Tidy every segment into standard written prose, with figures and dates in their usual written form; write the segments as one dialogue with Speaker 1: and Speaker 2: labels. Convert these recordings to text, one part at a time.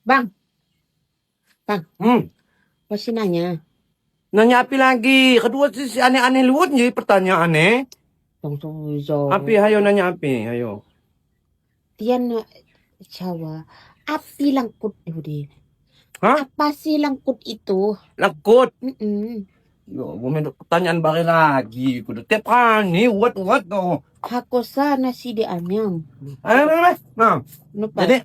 Speaker 1: Bang, bang,
Speaker 2: Hmm.
Speaker 1: masih nanya.
Speaker 2: Nanyapi lagi. Kedua si aneh-aneh luwet jadi pertanyaan aneh.
Speaker 1: Bang Suzong,
Speaker 2: Api hayo nanyapi, hayo.
Speaker 1: Tiyan na Jawa. Api langkut di.
Speaker 2: Hah?
Speaker 1: Apa sih langkut itu?
Speaker 2: Langkut.
Speaker 1: Mm-mm.
Speaker 2: Yo, bumi pertanyaan bari lagi. Kudu tiap hari uwet tuh.
Speaker 1: Hako sa nasi di anyam.
Speaker 2: Nah,
Speaker 1: Ano pa?
Speaker 2: jadi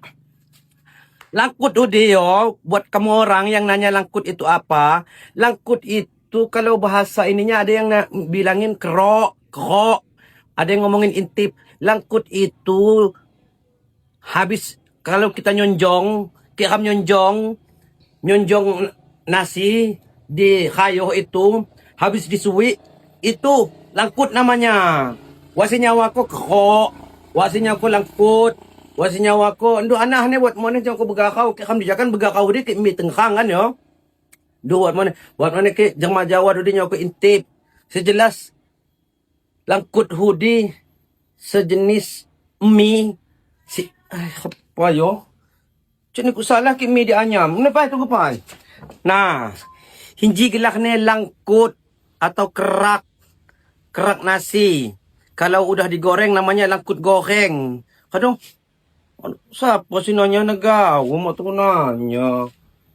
Speaker 2: langkut udah yo, buat kamu orang yang nanya langkut itu apa? Langkut itu kalau bahasa ininya ada yang bilangin krok. Ada yang ngomongin intip. Langkut itu habis kalau kita nyonjong nasi di kayo itu, habis disuwi itu langkut namanya. Wasinya ko krok, wasinya ko langkut. Wasinya ko, ndo aneh buat mana jangan ko begakau, kayak kamu dijakan begakau di kayak mi tengkang kan yo. Do buat mana ke jama Jawa do di ko intip. Sejelas langkut hudi sejenis mie si apa yo? Cini ku salah ki mie di anyam. Kenapa itu kupai? Nah, hindi gelak ni langkut atau kerak nasi. Kalau udah digoreng namanya langkut goreng. Kadang siapa sih nanya nagawa mo tuh nanya.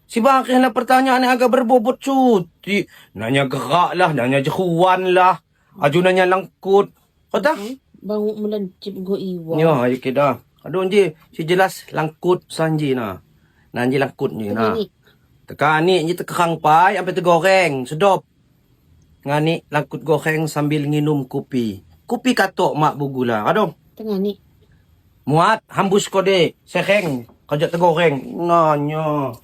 Speaker 2: Si bakit na pertanyaan agak berbobot cuti. Nanya gerak lah, nanya jahuan lah. Aju nanya langkut. Kata?
Speaker 1: Bang melancip go iwa.
Speaker 2: Ya, ayo kita. Aduh nji, si jelas langkut sanji na. Nanji langkut ni na.
Speaker 1: Tengani.
Speaker 2: Tekani, nji tekang pai, sampai tegoreng, sedop. Ngani langkut goreng sambil nginum kopi. Kopi katok mak bugula. Aduh,
Speaker 1: Tengani.
Speaker 2: muat hambus kode, sekeng, kajak tegoreng. Nanya.